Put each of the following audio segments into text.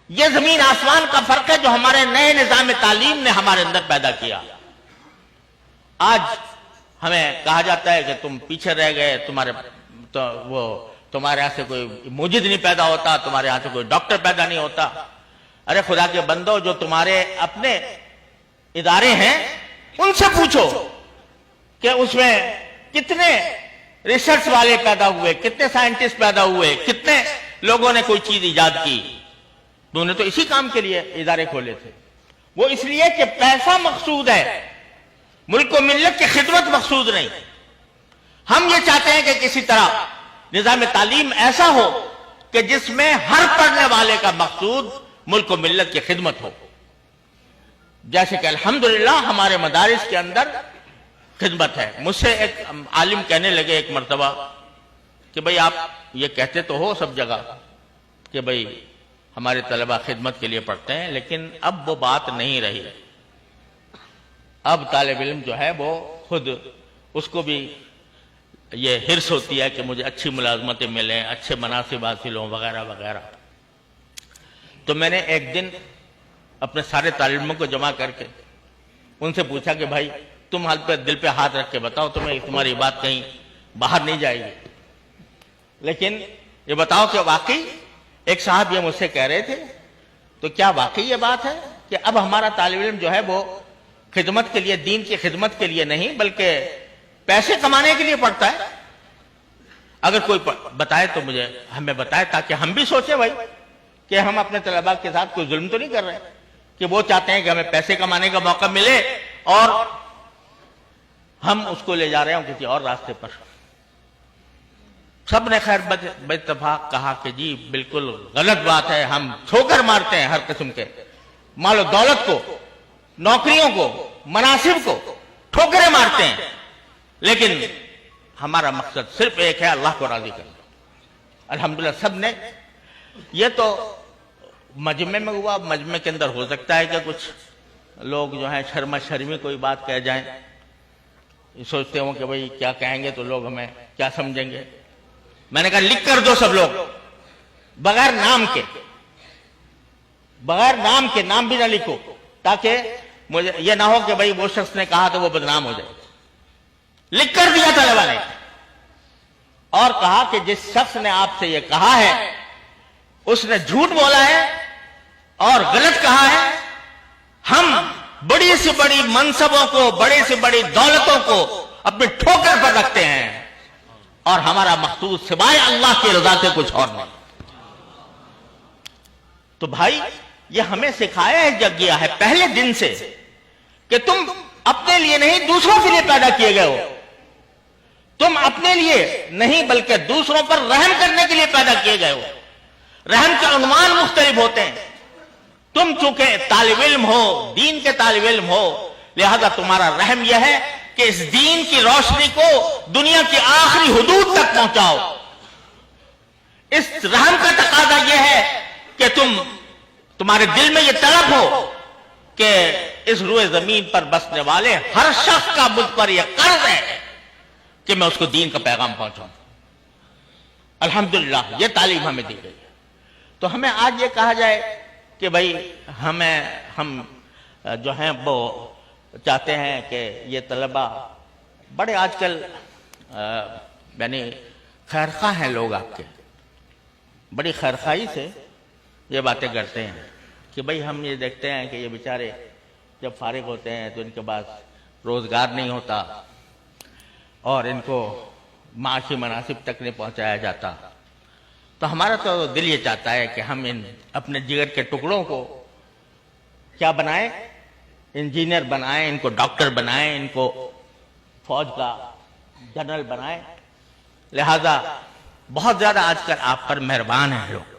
یہ زمین آسمان کا فرق ہے جو ہمارے نئے نظام تعلیم نے ہمارے اندر پیدا کیا۔ آج ہمیں کہا جاتا ہے کہ تم پیچھے رہ گئے، تمہارے یہاں سے کوئی موجد نہیں پیدا ہوتا، تمہارے یہاں سے کوئی ڈاکٹر پیدا نہیں ہوتا۔ ارے خدا کے بندو، جو تمہارے اپنے ادارے ہیں ان سے پوچھو کہ اس میں کتنے ریسرچ والے پیدا ہوئے، کتنے سائنٹسٹ پیدا ہوئے، کتنے لوگوں نے کوئی چیز ایجاد کی۔ انہوں نے تو اسی کام کے لیے ادارے کھولے تھے۔ وہ اس لیے کہ پیسہ مقصود ہے، ملک و ملت کی خدمت مقصود نہیں۔ ہم یہ چاہتے ہیں کہ کسی طرح نظام تعلیم ایسا ہو کہ جس میں ہر پڑھنے والے کا مقصود ملک و ملت کی خدمت ہو۔ جیسے کہ الحمدللہ ہمارے مدارس کے اندر خدمت ہے۔ مجھ سے ایک عالم کہنے لگے ایک مرتبہ کہ بھئی آپ یہ کہتے تو ہو سب جگہ کہ بھئی ہمارے طلبہ خدمت کے لیے پڑھتے ہیں، لیکن اب وہ بات نہیں رہی۔ اب طالب علم جو ہے وہ خود اس کو بھی یہ حرص ہوتی ہے کہ مجھے اچھی ملازمتیں ملیں، اچھے مناصب حاصل ہوں، وغیرہ وغیرہ۔ تو میں نے ایک دن اپنے سارے طالب علموں کو جمع کر کے ان سے پوچھا کہ بھائی تم حال پہ دل پہ ہاتھ رکھ کے بتاؤ، تمہاری بات کہیں باہر نہیں جائے گی، لیکن یہ بتاؤ کہ واقعی ایک صاحب یہ مجھ سے کہہ رہے تھے، تو کیا واقعی یہ بات ہے کہ اب ہمارا طالب علم جو ہے وہ خدمت کے لیے، دین کی خدمت کے لیے نہیں بلکہ پیسے کمانے کے لیے پڑھتا ہے؟ اگر کوئی بتائے تو مجھے ہمیں بتائے، تاکہ ہم بھی سوچیں بھائی کہ ہم اپنے طلباء کے ساتھ کوئی ظلم تو نہیں کر رہے کہ وہ چاہتے ہیں کہ ہمیں پیسے کمانے کا موقع ملے اور ہم اس کو لے جا رہے ہوں کسی اور راستے پر۔ سب نے خیر باتفاق کہا کہ جی بالکل غلط بات ہے، ہم ٹھوکر مارتے ہیں ہر قسم کے مال و دولت کو، نوکریوں کو، مناصب کو ٹھوکریں مارتے ہیں، لیکن ہمارا مقصد صرف ایک ہے، اللہ کو راضی کرنا۔ الحمدللہ سب نے، یہ تو مجمع میں ہوا، مجمع کے اندر ہو سکتا ہے کہ کچھ لوگ جو ہیں شرما شرمی کوئی بات کہہ جائیں، سوچتے ہوں کہ بھئی کیا کہیں گے تو لوگ ہمیں کیا سمجھیں گے۔ میں نے کہا لکھ کر دو سب لوگ، بغیر نام کے، نام بھی نہ لکھو، تاکہ مجھے یہ نہ ہو کہ بھئی وہ شخص نے کہا تو وہ بدنام ہو جائے۔ لکھ کر دیا طلبہ نے اور کہا کہ جس شخص نے آپ سے یہ کہا ہے اس نے جھوٹ بولا ہے اور غلط کہا ہے۔ ہم بڑی سے بڑی منصبوں کو، بڑی سے بڑی دولتوں کو اپنی ٹھوکر پر رکھتے ہیں اور ہمارا مقصود سوائے اللہ کی رضا سے کچھ اور نہیں۔ تو بھائی یہ ہمیں سکھایا گیا ہے پہلے دن سے کہ تم اپنے لیے نہیں دوسروں کے لیے پیدا کیے گئے ہو۔ تم اپنے لیے نہیں بلکہ دوسروں پر رحم کرنے کے لیے پیدا کیے گئے ہو۔ رحم کے عنوان مختلف ہوتے ہیں۔ تم چونکہ طالب علم ہو، دین کے طالب علم ہو، لہذا تمہارا رحم یہ ہے کہ اس دین کی روشنی کو دنیا کی آخری حدود تک پہنچاؤ۔ اس رحم کا تقاضا یہ ہے کہ تمہارے دل میں یہ طلب ہو کہ اس روئے زمین پر بسنے والے ہر شخص کا مجھ پر یہ قرض ہے کہ میں اس کو دین کا پیغام پہنچاؤں۔ الحمدللہ یہ تعلیم ہمیں دی گئی ہے۔ تو ہمیں آج یہ کہا جائے کہ بھئی ہم جو ہیں وہ چاہتے ہیں کہ یہ طلبہ بڑے آج کل یعنی خیرخواہ ہیں لوگ، آپ کے بڑی خیرخواہی سے یہ باتیں کرتے ہیں کہ بھئی ہم یہ دیکھتے ہیں کہ یہ بیچارے جب فارغ ہوتے ہیں تو ان کے پاس روزگار نہیں ہوتا اور ان کو معاشی مناصب تک نہیں پہنچایا جاتا۔ تو ہمارا تو دل یہ چاہتا ہے کہ ہم ان اپنے جگر کے ٹکڑوں کو کیا بنائیں، انجینئر بنائیں، ان کو ڈاکٹر بنائیں، ان کو فوج کا جنرل بنائیں۔ لہذا بہت زیادہ آج کل آپ پر مہربان ہیں لوگ،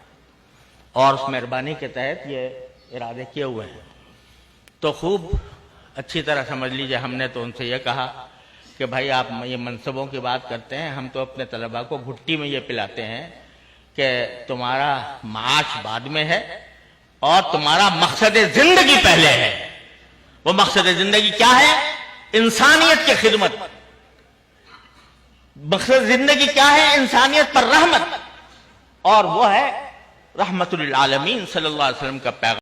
اور اس مہربانی کے تحت یہ ارادے کیے ہوئے ہیں۔ تو خوب اچھی طرح سمجھ لیجئے، ہم نے تو ان سے یہ کہا کہ بھائی آپ یہ منصبوں کی بات کرتے ہیں، ہم تو اپنے طلباء کو گھٹی میں یہ پلاتے ہیں کہ تمہارا معاش بعد میں ہے اور تمہارا مقصد زندگی پہلے ہے۔ وہ مقصد زندگی کیا ہے؟ انسانیت کی خدمت۔ مقصد زندگی کیا ہے؟ انسانیت پر رحمت، اور وہ ہے رحمت للعالمین صلی اللہ علیہ وسلم کا پیغام